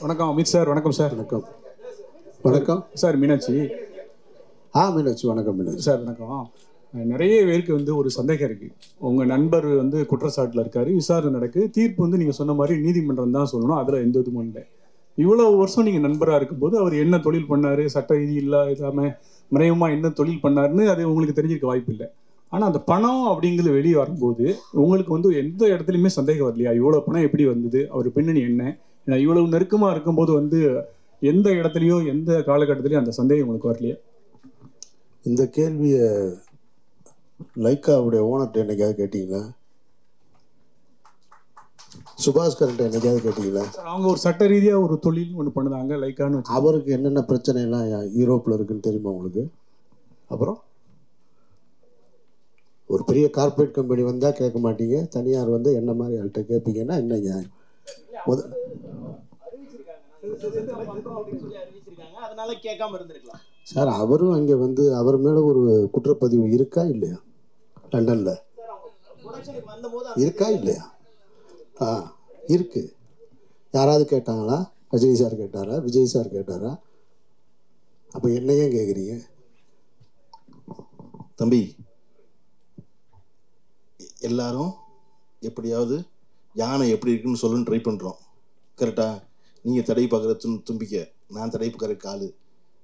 வணக்கம் அமித் சார். வணக்கம் சார். வணக்கம். வணக்கம் சார். மீனாட்சி. மீனாட்சி. வணக்கம் மீனாட்சி சார். வணக்கம். நிறைய பேருக்கு ஒரு சந்தேகம் இருக்குது. உங்கள் நண்பர் குற்றச்சாட்டில் இருக்கார், விசாரணை நடக்குது, தீர்ப்பு நீங்கள் சொன்ன மாதிரி நீதிமன்றம் தான் சொல்லணும், அதில் எந்த இதுவும் இல்லை. இவ்வளோ வருஷம் நீங்கள் நண்பராக இருக்கும்போது அவர் என்ன தொழில் பண்ணார், சட்ட விதி இல்லாமல் மறைமுகமாக என்ன தொழில் பண்ணாருன்னு அது உங்களுக்கு தெரிஞ்சிருக்க வாய்ப்பு இல்லை. ஆனால் அந்த பணம் அப்படிங்கிறது வெளியே வரும்போது உங்களுக்கு எந்த இடத்துலையுமே சந்தேகம் வரலையா? இவ்வளோ பணம் எப்படி வந்தது, அவர் பின்னணி என்ன? ஏன்னா இவ்வளவு நெருக்கமாக இருக்கும்போது எந்த இடத்துலையோ எந்த காலகட்டத்திலையும் அந்த சந்தேகம் உங்களுக்கு வரலையா? இந்த கேள்வியை லைக்காவுடைய ஓனர்கிட்ட என்னைக்காவது கேட்டீங்களா? சுபாஸ்கர்கிட்ட என்னைக்காவது கேட்டீங்களா? அவங்க ஒரு சட்ட ரீதியாக ஒரு தொழில் ஒன்று பண்ணுதாங்க லைக்கான்னு. அவருக்கு என்னென்ன பிரச்சனைலாம் யூரோப்பில் இருக்குன்னு தெரியுமா உங்களுக்கு? அப்புறம் ஒரு பெரிய கார்பரேட் கம்பெனி வந்தால் கேட்க மாட்டீங்க, தனியார் வந்து என்ன மாதிரி ஆள்கிட்ட கேட்பீங்கன்னா என்ன நியாயம்? சார், அவரும் அங்கே அவர் மேலே ஒரு குற்றப்பதிவு இருக்கா இல்லையா? லண்டனில் இருக்கா இல்லையா? இருக்கு. யாராவது கேட்டாங்களா? ரஜினி சார் கேட்டாரா? விஜய் சார் கேட்டாரா? அப்போ என்னையே கேட்குறீங்க? தம்பி, எல்லாரும் எப்படியாவது யானை எப்படி இருக்குன்னு சொல்லணும்னு ட்ரை பண்ணுறோம். கரெக்டாக? நீங்கள் தடை பார்க்குற தும்பிக்க, நான் தடை பார்க்குற காலு,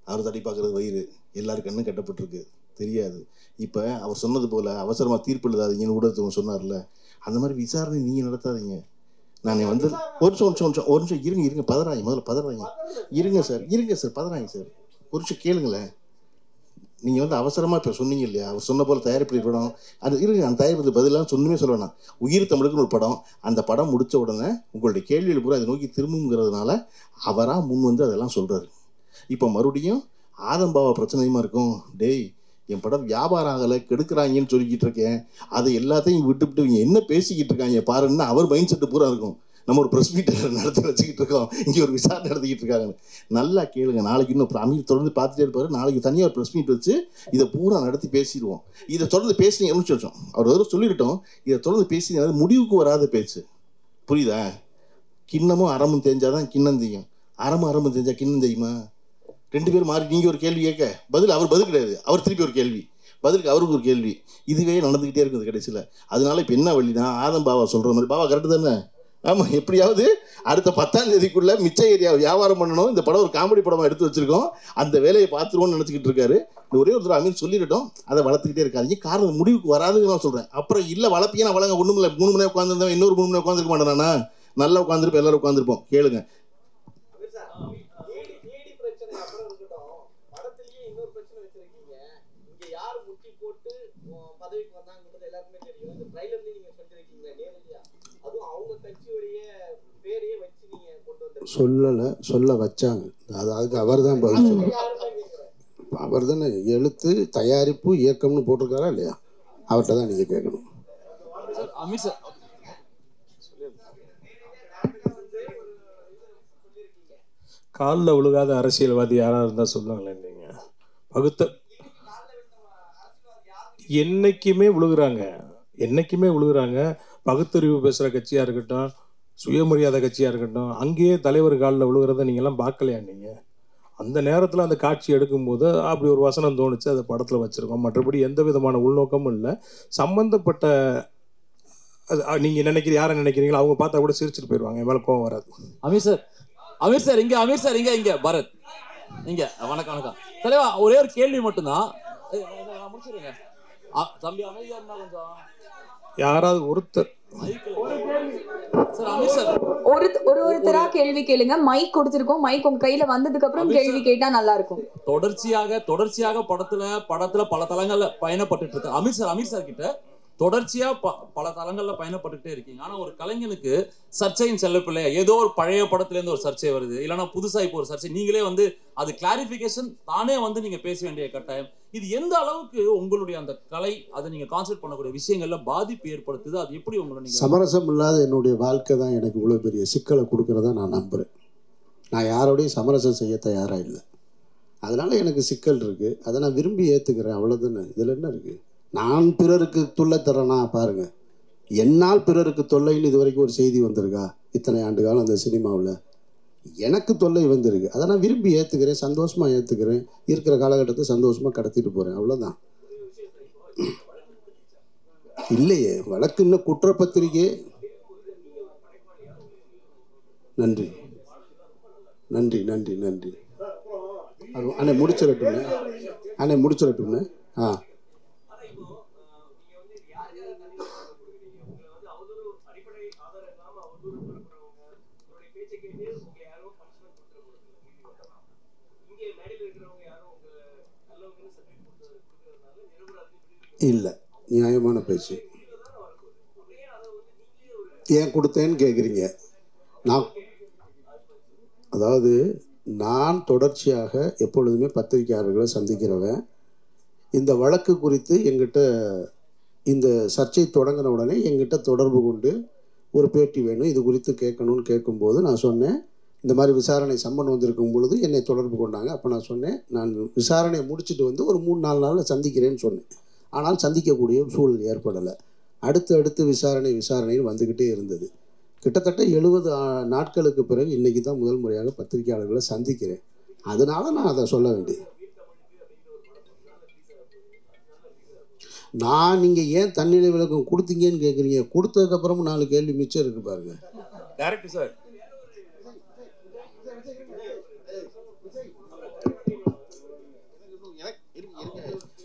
அவர் தடை பார்க்குறது வயிறு, எல்லாரும் கண்ணும் கட்டப்பட்டிருக்கு, தெரியாது. இப்போ அவர் சொன்னது போல் அவசரமாக தீர்ப்பு எழுதாதீங்கன்னு ஊடகத்துக்கு சொன்னார்ல, அந்த மாதிரி விசாரணை நீங்கள் நடத்தாதீங்க. நான் ஒரு நிமிஷம் இருங்க, பதறாங்க, முதல்ல பதறாங்க. இருங்க சார், பதறாங்க சார், ஒரு நிமிஷம் கேளுங்களேன். நீங்கள் அவசரமாக இப்போ சொன்னீங்க இல்லையா, அவர் சொன்ன போல் தயாரிப்பு படம் அது இருங்க, அந்த தயாரிப்பு பதிலாக சொன்னுமே சொல்லணும். உயிர் தமிழுக்குன்னு ஒரு படம், அந்த படம் முடித்த உடனே உங்களுடைய கேள்வியில் பூரா அதை நோக்கி திரும்புங்கிறதுனால அவராக முன் அதெல்லாம் சொல்கிறாரு. இப்போ மறுபடியும் ஆதம்பாவா பிரச்சனையுமா இருக்கும். டேய், என் படம் வியாபாரம் ஆகலை, கெடுக்கிறாங்கன்னு சொல்லிக்கிட்டு இருக்கேன், அதை எல்லாத்தையும் விட்டுவிட்டு இவங்க என்ன பேசிக்கிட்டு இருக்காங்க பாருன்னு அவர் மைண்ட் செட்டு பூரா இருக்கும். நம்ம ஒரு ப்ரெஸ் மீட் நடத்தி வச்சுக்கிட்டு இருக்கோம், இங்கே ஒரு விசாரணை நடத்திக்கிட்டு இருக்காங்க. நல்லா கேளுங்க. நாளைக்கு இன்னும் அமீர் தொடர்ந்து பார்த்துட்டே இருப்பார். நாளைக்கு தனியாக ஒரு ப்ரெஸ் மீட் வச்சு இதை பூரா நடத்தி பேசிடுவோம். இதை தொடர்ந்து பேசி வச்சோம், அவர் சொல்லிவிட்டோம். இதை தொடர்ந்து பேசி முடிவுக்கு வராத பேச்சு, புரியுதா? கிண்ணமும் அறமும் தெரிஞ்சாதான் கிண்ணம் தெரியும், அறமும் தெரிஞ்சா கிண்ணம் தெரியுமா? ரெண்டு பேரும் மாறி நீங்கள் ஒரு கேள்வி கேட்க அவர் பதில் கிடையாது, அவர் திருப்பி ஒரு கேள்வி, பதிலுக்கு அவருக்கு ஒரு கேள்வி, இதுவே நடந்துக்கிட்டே இருக்குது கடைசியில். அதனால இப்போ என்ன வழினா, ஆதம்பாவா சொல்கிற மாதிரி, பாவா கரெக்டு தானே? ஆமாம், எப்படியாவது அடுத்த 10ஆம் தேதிக்குள்ளே மிச்ச ஏரியா வியாபாரம் பண்ணணும். இந்த படம் ஒரு காமெடி படமாக எடுத்து வச்சுருக்கோம், அந்த வேலையை பார்த்துருவோம்னு நினச்சிக்கிட்டு இருக்காரு. ஒரே ஒரு தடவை அமீர் சொல்லிட்டோம், அதை வளர்த்துக்கிட்டே இருக்காதிங்க. காரணம் முடிவுக்கு வராதுன்னு நான் சொல்கிறேன். அப்புறம் இல்லை வளர்ப்பீங்க, நான் வளங்க ஒன்றும் இல்லை. 3 மணி நேரம் உட்காந்துருந்தேன், இன்னொரு 3 மணி நேரம் உட்காந்துருக்க மாட்டேனா? நல்லா உட்காந்துருப்போம், எல்லாரும் உட்காந்துருப்போம். கேளுங்க. சொல்ல வச்சாங்க, அதுக்கு அவர் தான் பதில் சொல்லுவார். அவர் தானே எழுத்து தயாரிப்பு இயக்கம்னு போட்டிருக்காரா இல்லையா? அவர்கிட்ட தான் நீங்கள் கேட்கணும். காலில் விழுகாத அரசியல்வாதி யாராக இருந்தால் சொல்லுங்களேன். நீங்கள் பகுத்த என்னைக்குமே விழுகிறாங்க. பகுத்தறிவு பேசுகிற கட்சியாக இருக்கட்டும், சுயமரியாதை கட்சியாக இருக்கட்டும், அங்கேயே தலைவர் காலில் விழுகிறத நீங்கள்லாம் பார்க்கலையா? நீங்கள் அந்த நேரத்தில் அந்த காட்சி எடுக்கும்போது அப்படி ஒரு வசனம் தோணுச்சு, அதை படத்தில் வச்சுருக்கோம். மற்றபடி எந்த விதமான உள்நோக்கமும் இல்லை. சம்மந்தப்பட்ட நீங்கள் யாரை நினைக்கிறீங்களோ அவங்க பார்த்தா கூட சிரிச்சுட்டு போயிடுவாங்க, என் மேலே கோவம் வராது. அமீர் சார் இங்கே பரத் இங்கே. வணக்கம் தலைவா, ஒரே ஒரு கேள்வி மட்டும்தான், முடிச்சிருங்க தம்பி. அமைதியா இருந்தா கொஞ்சம் யாராவது ஒருத்தர் ஒருத்தரா கேள்வி கேளுங்க. மைக் கொடுத்திருக்கோம், மைக் உங்க கையில வந்ததுக்கு அப்புறம் கேள்வி கேட்டா நல்லா இருக்கும். தொடர்ச்சியாக படத்துல பல தளங்கள்ல பயணப்பட்டு இருக்கு அமீர் சார் கிட்ட. தொடர்ச்சியா பல தளங்கள்ல பயணப்பட்டுட்டே இருக்கீங்க. ஆனா ஒரு கலைஞனுக்கு சர்ச்சையின் செல்லப்பிள்ளையா ஏதோ ஒரு பழைய படத்துல இருந்து ஒரு சர்ச்சை வருது, இல்லைன்னா புதுசா இப்போ ஒரு சர்ச்சை, நீங்களே அது கிளாரிபிகேஷன் தானே நீங்க பேச வேண்டிய கட்டாயம். இது எந்த அளவுக்கு உங்களுடைய அந்த கலை, அதை நீங்க கான்சென்ட்ரேட் பண்ணக்கூடிய விஷயங்கள்ல பாதிப்பு ஏற்படுத்துது? அது எப்படி உங்களை சமரசம் இல்லாத என்னுடைய வாழ்க்கை தான் எனக்கு இவ்வளவு பெரிய சிக்கலை கொடுக்கறதா நான் நம்புறேன். நான் யாரோடையும் சமரசம் செய்ய தயாரா இல்லை. அதனால எனக்கு சிக்கல் இருக்கு, அதை நான் விரும்பி ஏத்துக்கிறேன், அவ்வளவுதானே. இதுல என்ன இருக்கு? நான் பிறருக்கு துள்ள தரேனா பாருங்க, என்னால் பிறருக்கு தொல்லைன்னு இது வரைக்கும் ஒரு செய்தி வந்திருக்கா? இத்தனை ஆண்டு காலம் அந்த சினிமாவில் எனக்கு தொல்லை வந்திருக்கு. அதை நான் விரும்பி ஏற்றுக்கிறேன், சந்தோஷமாக ஏற்றுக்கிறேன். இருக்கிற காலகட்டத்தை சந்தோஷமாக கடத்திட்டு போகிறேன், அவ்வளோதான். இல்லையே வழக்கு இன்னும் குற்றப்பத்திரிக்கை. நன்றி நன்றி நன்றி நன்றி. அண்ணே முடிச்சிடட்டும்ண்ணே, அண்ணே முடிச்சிடட்டும்ண்ணே. ஆ இல்லை, நியாயமான பேச்சு. ஏன் கொடுத்தேன்னு கேட்குறீங்க. அதாவது நான் தொடர்ச்சியாக எப்பொழுதுமே பத்திரிகையாளர்களை சந்திக்கிறவன். இந்த வழக்கு குறித்து எங்கிட்ட இந்த சர்ச்சை தொடங்கின உடனே எங்கிட்ட தொடர்பு கொண்டு ஒரு பேட்டி வேணும், இது குறித்து கேட்கணும்னு கேட்கும்போது நான் சொன்னேன், இந்த மாதிரி விசாரணை சம்மன் வந்திருக்கும் பொழுது என்னை தொடர்பு கொண்டாங்க. அப்போ நான் சொன்னேன், நான் விசாரணையை முடிச்சுட்டு வந்து ஒரு 3-4 நாளில் சந்திக்கிறேன்னு சொன்னேன். ஆனால் சந்திக்கக்கூடிய சூழல் ஏற்படலை. அடுத்து விசாரணைன்னு வந்துக்கிட்டே இருந்தது. கிட்டத்தட்ட 70 நாட்களுக்கு பிறகு இன்றைக்கி தான் முதல் முறையாக பத்திரிகையாளர்களை சந்திக்கிறேன். அதனால நான் அதை சொல்ல வேண்டியது. நான் நீங்கள் ஏன் தன்னிலை விளக்கம் கொடுத்தீங்கன்னு கேட்குறீங்க. கொடுத்ததுக்கப்புறமும் 4 கேள்வி மிச்சம் இருக்கு பாருங்க. டைரக்டர் சார்,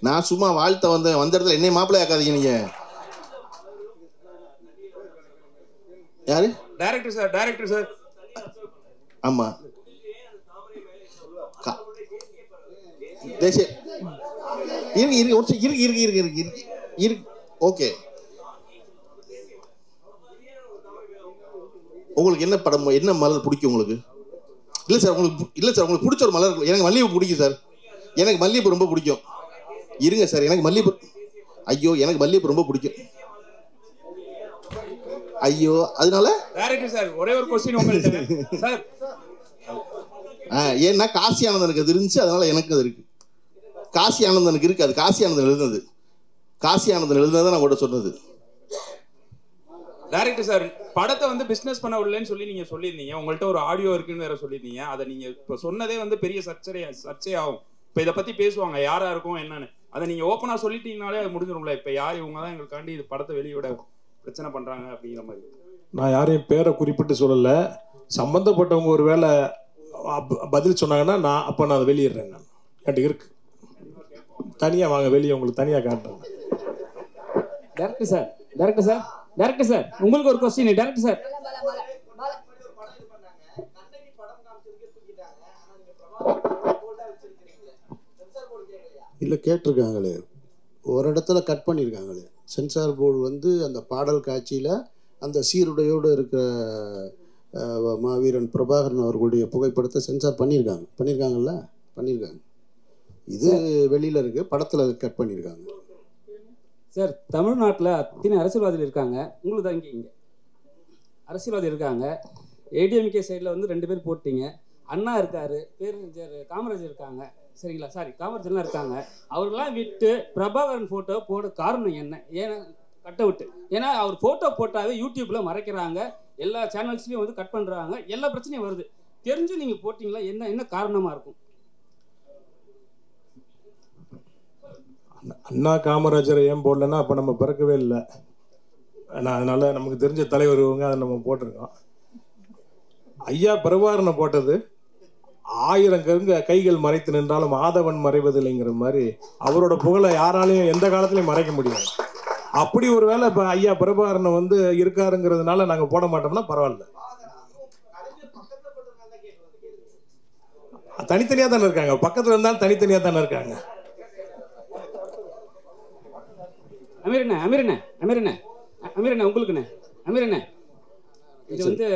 நான் சும்மா வாழ்த்த வந்த இடத்துல என்னை மாப்பிள்ளை ஆக்காதீங்க. நீங்க யாரு? Director sir, director sir. ஆமா, தேசிய இருக்கு. ஓகே, உங்களுக்கு என்ன படம், என்ன மலர் பிடிக்கும் உங்களுக்கு? இல்லை சார், உங்களுக்கு பிடிச்ச ஒரு மலர். எனக்கு மல்லிகைப்பூ பிடிக்கும் சார். எனக்கு மல்லிகைப்பூ ரொம்ப பிடிக்கும். இருங்க சார், எனக்கு மல்லிகைப்பூ, ஐயோ எனக்கு மல்லிகைப்பூ ரொம்ப பிடிக்கும். ஐயோ, அதனால டைரக்டர் சார் ஒரே ஒரு क्वेश्चन உங்களுக்கு சார். ஏன்னா காசி ஆனந்தனுக்கு அது இருந்துச்சு, அதனால எனக்கு அது இருக்கு. காசி ஆனந்தனுக்கு இருக்கு, அது காசி ஆனந்தன் எழுதுனது. காசி ஆனந்தன் எழுதுனதை நான் கூட சொன்னது. டைரக்டர் சார், படத்தை வந்து பிசினஸ் பண்ண விடலன்னு சொல்லி நீங்க சொல்லியிருந்தீங்க. உங்கள்கிட்ட ஒரு ஆடியோ இருக்குன்னு வேற சொல்லியிருந்தீங்க. அதை நீங்க இப்போ சொன்னதே வந்து பெரிய சர்ச்சையாகும். இப்போ இதை பத்தி பேசுவாங்க யாரா இருக்கும் என்னன்னு. அதை நீங்க ஓப்பனா சொல்லிட்டீங்கனாலே அது முடிஞ்சிடும்ல. இப்போ யார் இவங்க தான் எங்களுக்காண்டி இது படத்தை வெளியிட பிரச்சனை பண்றாங்க அப்படிங்கிற மாதிரி. நான் யாரையும் பேரை குறிப்பிட்டு சொல்லலை. சம்பந்தப்பட்டவங்க ஒரு வேளை பதில் சொன்னாங்கன்னா நான் அதை வெளியிடுறேன். நான் என்கிட்ட இருக்கு, தனியாக வாங்க வெளியே, உங்களுக்கு தனியாக காட்டுறேன். Director sir, director sir, director sir, உங்களுக்கு ஒரு கொஸ்டின். டைரக்டர் சார், இல்லை கேட்டிருக்காங்களே, ஒரு இடத்துல கட் பண்ணியிருக்காங்களே. சென்சார் போர்டு வந்து அந்த பாடல் காட்சியில் அந்த சீருடையோடு இருக்கிற மாவீரன் பிரபாகரன் அவர்களுடைய புகைப்படத்தை சென்சார் பண்ணியிருக்காங்கல்ல. இது வெளியில் இருக்குது, படத்தில் கட் பண்ணியிருக்காங்க. சார், தமிழ்நாட்டில் அத்தனை அரசியல்வாதிகள் இருக்காங்க. உங்களுக்கு தான் இங்கே அரசியல்வாதி இருக்காங்க. ஏடிஎம்கே சைடில் வந்து 2 பேர் போட்டீங்க. அண்ணா இருக்காரு, பேரறிஞர் காமராஜர் இருக்காங்க, சரிங்களா? சாரி, காமராஜர்லாம் இருக்காங்க. அவர்களெலாம் விட்டு பிரபாகரன் ஃபோட்டோ போட காரணம் என்ன? ஏன்னா கட் அவுட்டு, ஏன்னா அவர் ஃபோட்டோ போட்டாவே யூடியூப்பில் மறைக்கிறாங்க, எல்லா சேனல்ஸ்லையும் வந்து கட் பண்ணுறாங்க, எல்லா பிரச்சனையும் வருது. தெரிஞ்சு நீங்கள் போட்டிங்களா? என்ன காரணமாக இருக்கும்? அண்ணா காமராஜரை ஏன் போடலன்னா அப்போ நம்ம பிறக்கவே இல்லை. அதனால நமக்கு தெரிஞ்ச தலைவர் இவங்க, அதை நம்ம போட்டிருக்கோம். ஐயா பிரபாகரனை போட்டது 1000 கைகள் மறைத்து நின்றாலும் ஆதவன் மறைவதில்லைங்கிற மாதிரி அவரோட புகழை யாராலையும் எந்த காலத்திலையும் மறைக்க முடியாது. அப்படி ஒரு வேளை இப்போ ஐயா பிரபாகரனை வந்து இருக்காருங்கிறதுனால நாங்கள் போட மாட்டோம்னா பரவாயில்ல. தனித்தனியாக தானே இருக்காங்க, பக்கத்தில் இருந்தாலும் தனித்தனியாக தானே இருக்காங்க. அமீரண்ணே உங்களுக்குண்ணே, அமீரண்ணே இது வந்து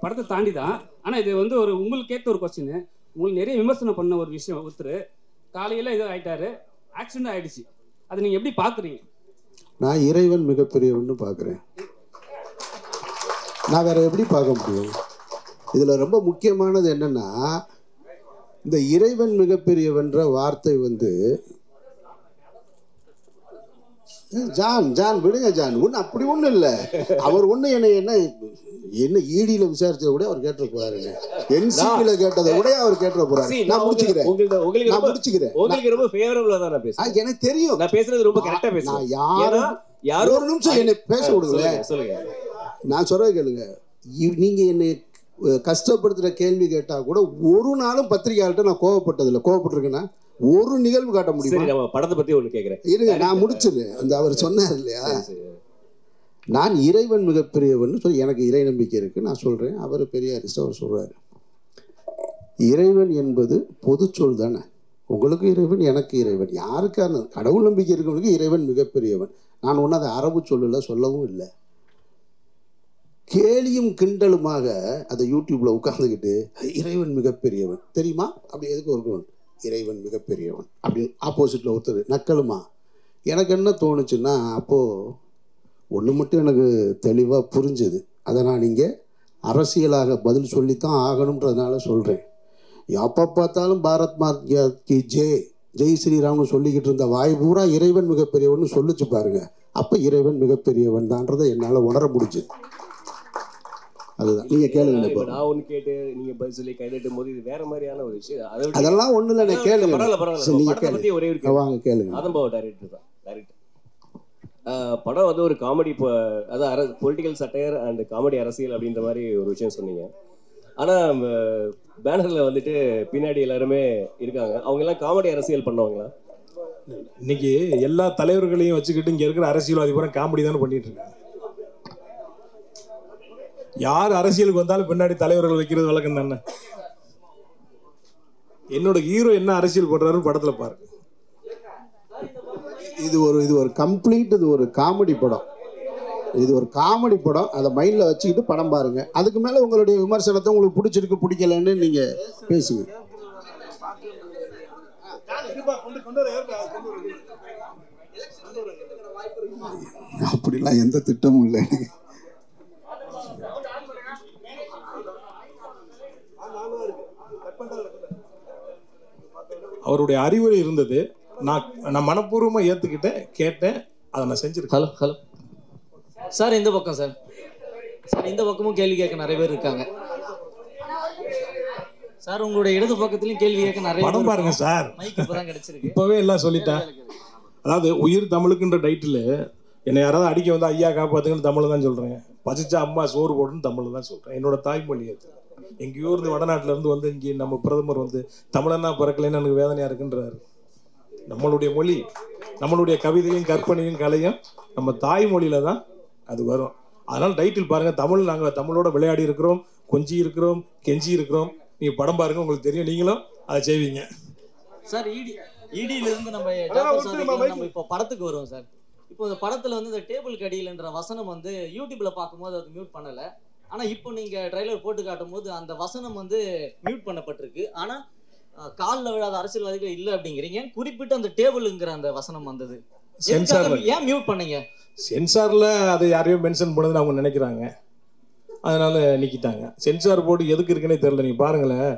படத்தை தாண்டி தான். ஆனால் இது வந்து உங்களுக்கு கேட்ட ஒரு கொஸ்டின். உங்களுக்கு நிறைய விமர்சனம் பண்ண ஒரு விஷயம். ஒருத்தர் காலையில் இது ஆகிட்டாரு, ஆக்சிடென்ட் ஆகிடுச்சு. அதை நீங்கள் எப்படி பார்க்குறீங்க? நான் இறைவன் மிகப்பெரியவன்னு பார்க்குறேன். நான் வேற எப்படி பார்க்க முடியும்? இதில் ரொம்ப முக்கியமானது என்னன்னா, இந்த இறைவன் மிகப்பெரியவன்ற வார்த்தை வந்து ஜான் விடுங்க ஜான், ஒன்றும் அப்படி ஒன்றும் இல்லை. அவர் ஒன்றும் என்ன ஈடியில் விசாரிச்சதை விட அவர் கேட்டுற போறாருங்க, என்சிபியில் கேட்டதை விட அவர் கேட்டுற போறாரு. நான் முடிச்சுக்கிறேன். உங்களுக்கு ரொம்ப ஃபேவரபிளா தான் நான் பேசுறேன். எனக்கு தெரியும், நான் பேசுறது ரொம்ப கரெக்டா பேசுறேன். யாரோ ஒரு நிமிஷம் என்னை பேச விடுங்க. சொல்லுங்க, நான் சொல்றதை கேளுங்க. நீங்க என்னை கஷ்டப்படுத்துற கேள்வி கேட்டா கூட ஒரு நாளும் பத்திரிகையாளர்கிட்ட நான் கோவப்பட்டதில்லை. கோவப்பட்டிருக்கேன்னா ஒரு நிகழ்வு காட்ட முடியும். நம்ம படத்தை பத்தி ஒன்று கேட்குறேன் இருங்க, நான் முடிச்சிடுறேன். அந்த அவர் சொன்னார் இல்லையா, நான் இறைவன் மிகப்பெரியவன் சொல்லி எனக்கு இறை நம்பிக்கை இருக்கு. நான் சொல்றேன், அவர் பெரியாரிஸ்ட், அவர் சொல்றாரு இறைவன் என்பது பொது சொல் தானே. உங்களுக்கு இறைவன், எனக்கு இறைவன், யாருக்கான கடவுள் நம்பிக்கை இருக்கவனுக்கு இறைவன் மிகப்பெரியவன். நான் ஒன்றும் அதை அரபு சொல்லல, சொல்லவும் இல்லை. கேலியும் கிண்டலுமாக அதை யூடியூப்ல உட்கார்ந்துக்கிட்டு இறைவன் மிகப்பெரியவன் தெரியுமா அப்படி எதுக்கு இருக்கணும், இறைவன் மிகப்பெரியவன் அப்படின்னு ஆப்போசிட்ல ஒருத்தர் நக்கலுமா. எனக்கு என்ன தோணுச்சுன்னா, அப்போது ஒன்று மட்டும் எனக்கு தெளிவாக புரிஞ்சுது. அதை நான் இங்கே அரசியலாக பதில் சொல்லித்தான் ஆகணுன்றதுனால சொல்கிறேன். எப்போ பார்த்தாலும் பாரத் மாதா கி ஜெய் ஸ்ரீராம்னு சொல்லிக்கிட்டு இருந்த வாய் பூரா இறைவன் மிகப்பெரியவன் சொல்லிச்சு பாருங்க. அப்போ இறைவன் மிகப்பெரியவன் தான்றதை என்னால் உணர முடிஞ்சுது. அதுதான் நீங்கள் கேளுங்க. இப்போ நான் ஒன்று கேட்டு நீங்கள் பதில் சொல்லி கைதட்டும் போது இது வேற மாதிரியான ஒரு விஷயம். அதெல்லாம் ஒன்றும் இல்லை, நான் கேளுங்க. நீங்கள் பற்றி ஒரே ஒரு வாங்க கேளுங்க. அதம்பாவ டைரக்டர் தான். படம் வந்து ஒரு காமெடி, அதாவது பொலிட்டிக்கல் சட்டையர் அண்ட் காமெடி அரசியல் அப்படின்ற மாதிரி ஒரு விஷயம் சொன்னீங்க. ஆனால் பேனரில் வந்துட்டு பின்னாடி எல்லாருமே இருக்காங்க, அவங்க எல்லாம் காமெடி அரசியல் பண்ணவங்களா? இன்னைக்கு எல்லா தலைவர்களையும் வச்சுக்கிட்டு இங்கே இருக்கிற அரசியல்வாதி பூரா காமெடி தானே பண்ணிட்டு இருக்காங்க. யார் அரசியலுக்கு வந்தாலும் பின்னாடி தலைவர்கள் வைக்கிறது வழக்கம் தானே. என்னோட ஹீரோ என்ன அரசியல் பண்றாரு படத்துல பாருங்க. இது ஒரு கம்ப்ளீட், இது ஒரு காமெடி படம். இது ஒரு காமெடி படம். அதை மைண்டில் வச்சுக்கிட்டு படம் பாருங்க. அதுக்கு மேலே உங்களுடைய விமர்சனத்தை உங்களுக்கு பிடிச்சிருக்கு பிடிக்கலன்னு நீங்கள் பேசுங்க. அப்படிலாம் எந்த திட்டமும் இல்லை எனக்கு. அவருடைய அறிவுரை இருந்தது, நான் மனப்பூர்வமாக ஏற்றுக்கிட்டேன், கேட்டேன், அதை நான் செஞ்சுருக்கேன். ஹலோ சார், இந்த பக்கம் சார், இந்த பக்கமும் கேள்வி கேட்க நிறைய பேர் இருக்காங்க சார். உங்களுடைய இடது பக்கத்துலையும் கேள்வி கேட்க நிறைய படம் பாருங்க சார். மைக் இப்பதான் கிடைச்சிருக்கு. இப்போவே எல்லாம் சொல்லிட்டேன். அதாவது உயிர் தமிழுக்குன்ற டைட்டில் என்னை யாராவது அடிக்க வந்து ஐயா காப்பாற்றுங்கன்னு தமிழ் தான் சொல்கிறேன். பசிச்சா அம்மா சோறு போடுன்னு தமிழ் தான் சொல்கிறேன். என்னோட தாய்மொழி அது. எங்கேயோ இருந்து வடநாட்டிலேருந்து வந்து இங்கே நம்ம பிரதமர் வந்து தமிழன்னா பிறக்கலைன்னு எனக்கு வேதனையாக இருக்குன்றாரு. நம்மளுடைய மொழி, நம்மளுடைய கவிதையும் கற்பனையும் கலையும் நம்ம தாய்மொழியில தான் அது வரும். அதனால் டைட்டில் பாருங்கள், தமிழ், நாங்கள் தமிழோட விளையாடி இருக்கிறோம், கொஞ்சி இருக்கிறோம், கெஞ்சி இருக்கிறோம். நீங்கள் படம் பாருங்கள், உங்களுக்கு தெரியும், நீங்களும் அதை செய்வீங்க சார். இடியிலிருந்து நம்ம இப்போ படத்துக்கு வருவோம் சார். இப்போ இந்த படத்தில் வந்து இந்த டேபிள் கடியில்ன்ற வசனம் வந்து யூடியூப்பில் பார்க்கும்போது அது மியூட் பண்ணலை. ஆனால் இப்போ நீங்கள் ட்ரைலர் போட்டு காட்டும் போது அந்த வசனம் வந்து மியூட் பண்ணப்பட்டிருக்கு. ஆனால் காலில் விழாத அரசியல்வாதிகள் இல்லை அப்படிங்கிறீங்க. குறிப்பிட்டு அந்த டேபிளுங்கிற அந்த வசனம் வந்தது, ஏன் மியூட் பண்ணீங்க? சென்சாரில் அதை யாரையும் மென்ஷன் பண்ணதுன்னு அவங்க நினைக்கிறாங்க, அதனால நீக்கிட்டாங்க. சென்சார் போர்டு எதுக்கு இருக்குன்னே தெரியல. நீங்கள் பாருங்களேன்,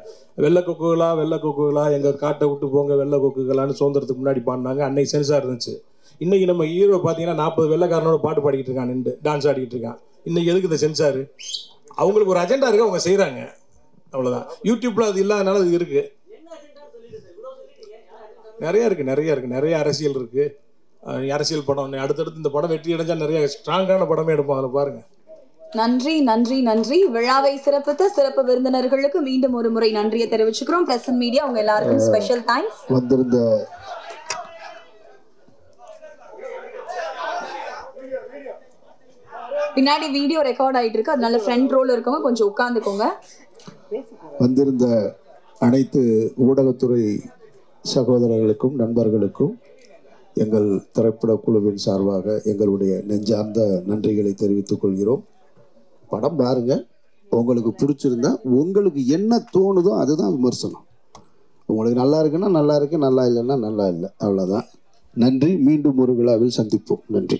வெள்ளை கொக்குகளா எங்கள் காட்டை விட்டு போங்க வெள்ளை கொக்குகளான்னு சுதந்திரத்துக்கு முன்னாடி பாடினாங்க. அன்னைக்கு சென்சார் இருந்துச்சு. இன்னைக்கு நம்ம ஹீரோ பார்த்தீங்கன்னா 40 வெள்ளைக்காரனோட பாட்டு பாடிக்கிட்டு இருக்கான், நின்று டான்ஸ் ஆடிக்கிட்டு இருக்கான். இன்னைக்கு எதுக்கு இந்த சென்சாரு? அவங்களுக்கு ஒரு அஜெண்டா இருக்கு, அவங்க செய்கிறாங்க, அவ்வளோதான். யூடியூப்ல அது இல்லாதனால அது இருக்கு. நிறைய அரசியல் இருக்கு. அரசியல் படம் அடுத்தடுத்து இந்த படம் வெற்றி அடைஞ்சா நிறைய ஸ்ட்ராங்கான படமே எடுப்போம். அதில் பாருங்க. நன்றி. விழாவை சிறப்பித்த சிறப்பு விருந்தினர்களுக்கு மீண்டும் ஒரு முறை நன்றியை தெரிவிச்சுக்கிறோம். பிரசன்ட் மீடியா உங்க எல்லாருக்கும் ஸ்பெஷல் தேங்க்ஸ். வந்திருந்த பின்னாடி வீடியோ ரெக்கார்ட் ஆயிட்டு இருக்கு, அதனால ஃப்ரண்ட் ரோல இருக்கவங்க கொஞ்சம் உட்கார்ந்துக்கோங்க. வந்திருந்த அனைத்து ஊடகத்துறை சகோதரர்களுக்கும் நண்பர்களுக்கும் எங்கள் திரைப்பட குழுவின் சார்பாக எங்களுடைய நெஞ்சார்ந்த நன்றிகளை தெரிவித்துக் கொள்கிறோம். படம் பாருங்க, உங்களுக்கு பிடிச்சிருந்தா உங்களுக்கு என்ன தோணுதோ அதுதான் விமர்சனம். உங்களுக்கு நல்லா இருக்குன்னா நல்லா இருக்கு, நல்லா இல்லைன்னா நல்லா இல்லை, அவ்வளோதான். நன்றி. மீண்டும் ஒரு விழாவில் சந்திப்போம். நன்றி.